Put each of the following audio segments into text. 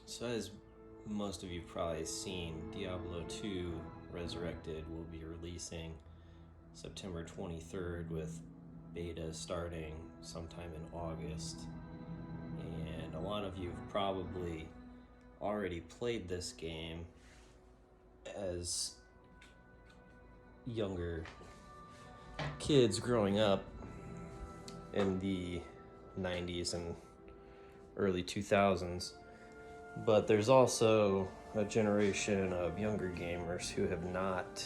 So as most of you probably seen, Diablo 2 Resurrected will be releasing September 23rd with beta starting sometime in August. And a lot of you have probably already played this game as younger kids growing up in the 90s and early 2000s. But there's also a generation of younger gamers who have not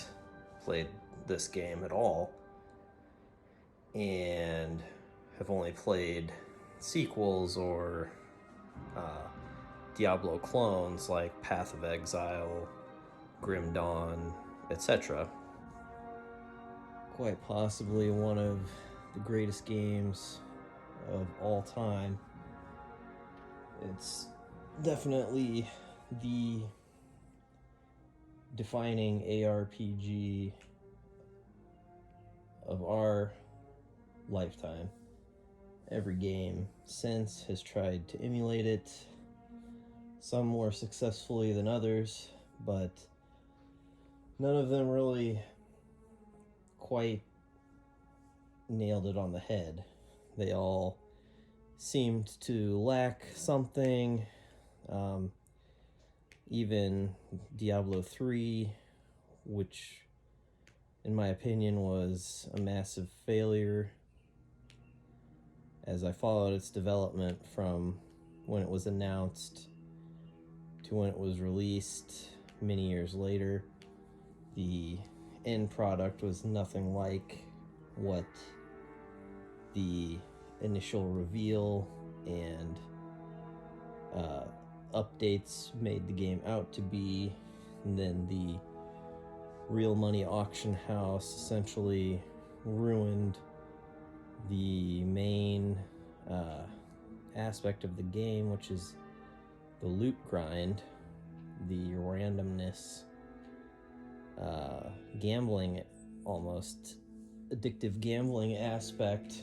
played this game at all and have only played sequels or Diablo clones like Path of Exile, Grim Dawn, etc. Quite possibly one of the greatest games of all time. It's definitely the defining ARPG of our lifetime. Every game since has tried to emulate it, some more successfully than others, but none of them really quite nailed it on the head. They all seemed to lack something. Even Diablo 3, which in my opinion was a massive failure, as I followed its development from when it was announced to when it was released many years later. The end product was nothing like what the initial reveal and updates made the game out to be. And then the real money auction house essentially ruined the main aspect of the game, which is the loot grind, the randomness, gambling, almost addictive gambling aspect,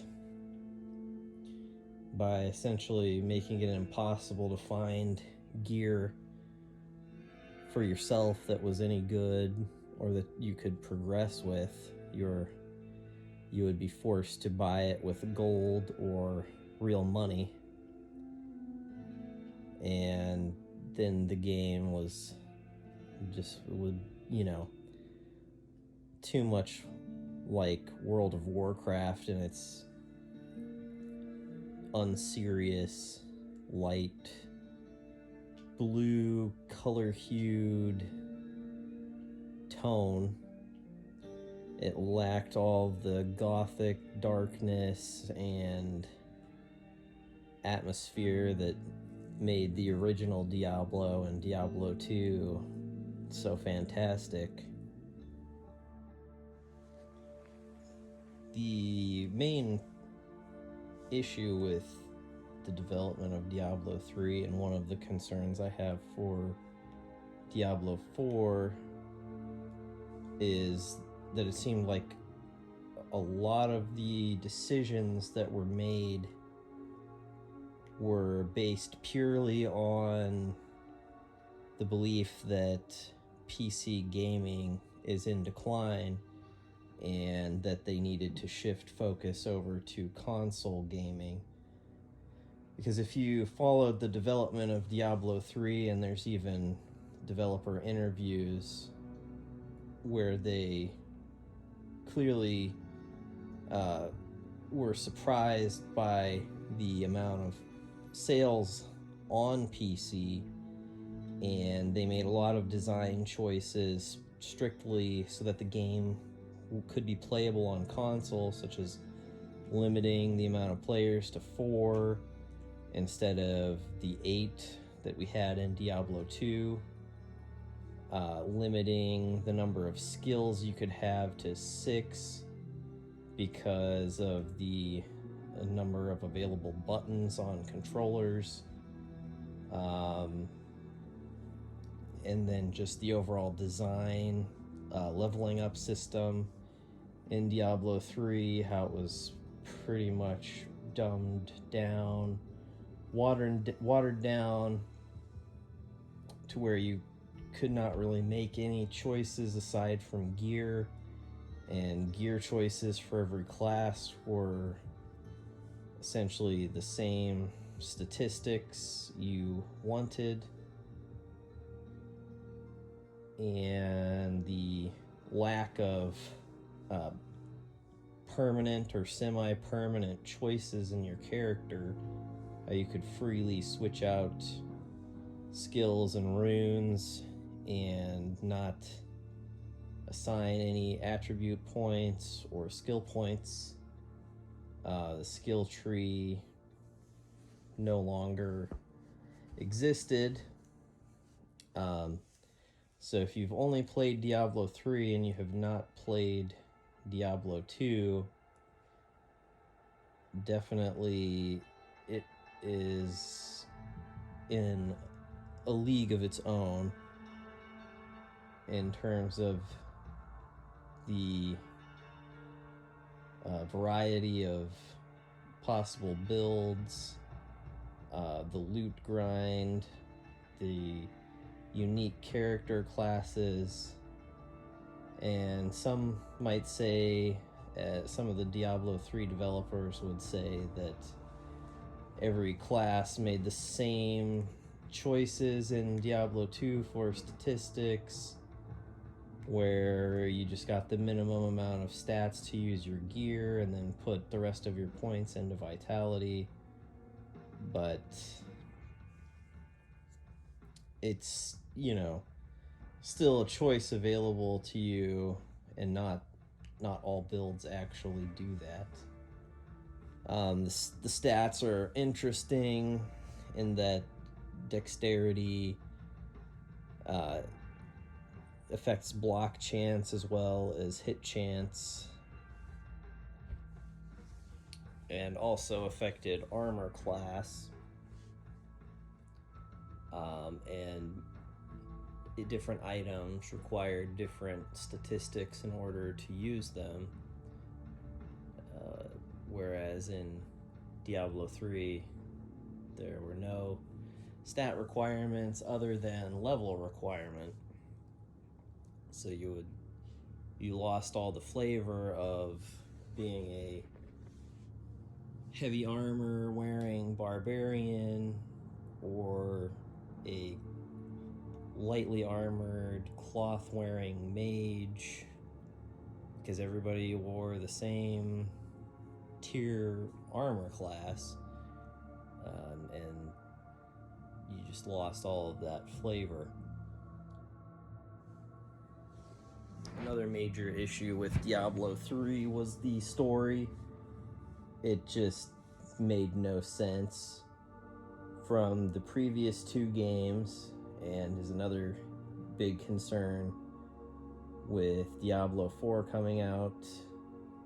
by essentially making it impossible to find gear for yourself that was any good or that you could progress with. You would be forced to buy it with gold or real money, and then the game was just too much like World of Warcraft in its unserious, light blue, color-hued tone. It lacked all the gothic darkness and atmosphere that made the original Diablo and Diablo 2 so fantastic. The main issue with the development of Diablo 3, and one of the concerns I have for Diablo 4, is that it seemed like a lot of the decisions that were made were based purely on the belief that PC gaming is in decline and that they needed to shift focus over to console gaming. Because if you followed the development of Diablo 3, and there's even developer interviews where they clearly were surprised by the amount of sales on PC, and they made a lot of design choices strictly so that the game could be playable on console, such as limiting the amount of players to 4 instead of the 8 that we had in Diablo 2, limiting the number of skills you could have to 6 because of the number of available buttons on controllers, and then just the overall design, leveling up system in Diablo 3, how it was pretty much dumbed down, watered down, to where you could not really make any choices aside from gear, and gear choices for every class were essentially the same statistics you wanted, and the lack of permanent or semi-permanent choices in your character, how you could freely switch out skills and runes and not assign any attribute points or skill points. The skill tree no longer existed. So if you've only played Diablo 3 and you have not played Diablo 2, definitely it is in a league of its own in terms of the variety of possible builds, the loot grind, the unique character classes, and some might say, some of the Diablo 3 developers would say that every class made the same choices in Diablo 2 for statistics, where you just got the minimum amount of stats to use your gear and then put the rest of your points into vitality. But it's, you know, still a choice available to you, and not all builds actually do that. The stats are interesting in that dexterity affects block chance as well as hit chance, and also affected armor class, and different items required different statistics in order to use them, whereas in Diablo 3 there were no stat requirements other than level requirement. So you lost all the flavor of being a heavy armor wearing barbarian or a lightly armored cloth wearing mage, because everybody wore the same tier armor class, and you just lost all of that flavor. Another major issue with Diablo 3 was the story. It just made no sense from the previous two games, and is another big concern with Diablo 4 coming out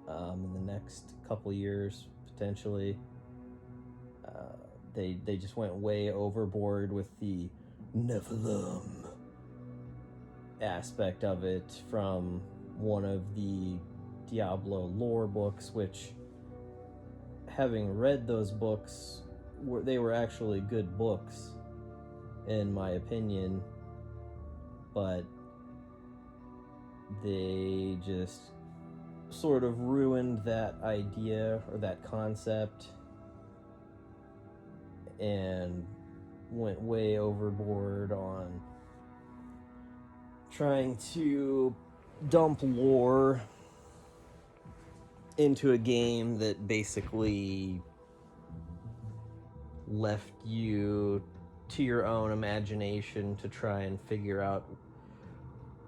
in the next couple years, potentially. They just went way overboard with the Nephilim aspect of it from one of the Diablo lore books, which, having read those books, they were actually good books in my opinion, but they just sort of ruined that idea or that concept and went way overboard on trying to dump lore into a game that basically left you to your own imagination to try and figure out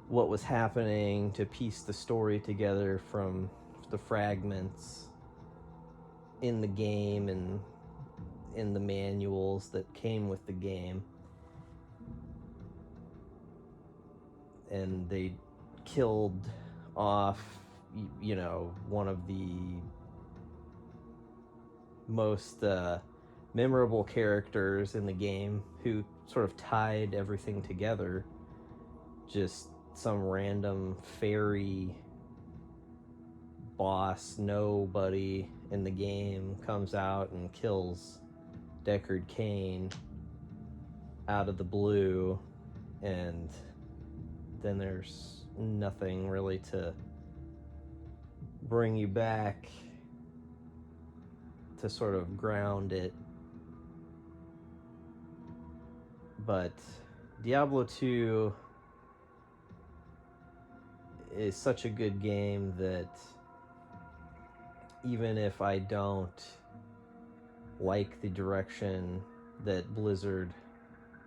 what was happening, to piece the story together from the fragments in the game and in the manuals that came with the game. And they killed off, you know, one of the most memorable characters in the game, who sort of tied everything together. Just some random fairy boss nobody in the game comes out and kills Deckard Cain out of the blue, and then there's nothing really to bring you back to sort of ground it. But Diablo 2 is such a good game that even if I don't like the direction that Blizzard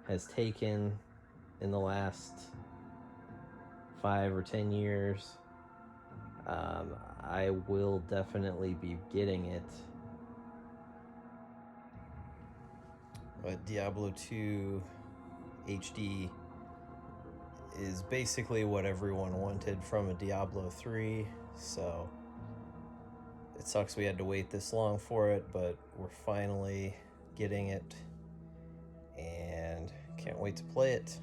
has taken in the last 5 or 10 years, I will definitely be getting it. But Diablo 2 HD is basically what everyone wanted from a Diablo 3, so it sucks we had to wait this long for it, but we're finally getting it and can't wait to play it.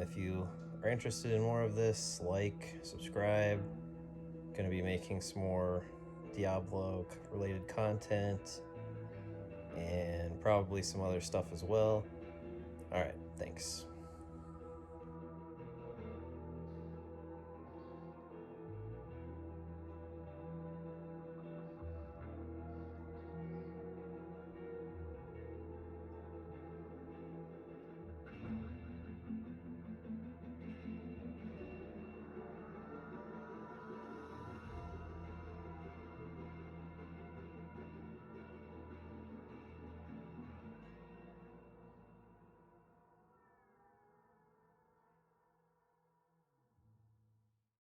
If you are interested in more of this, like, subscribe. Going to be making some more Diablo related content and probably some other stuff as well. Alright, thanks.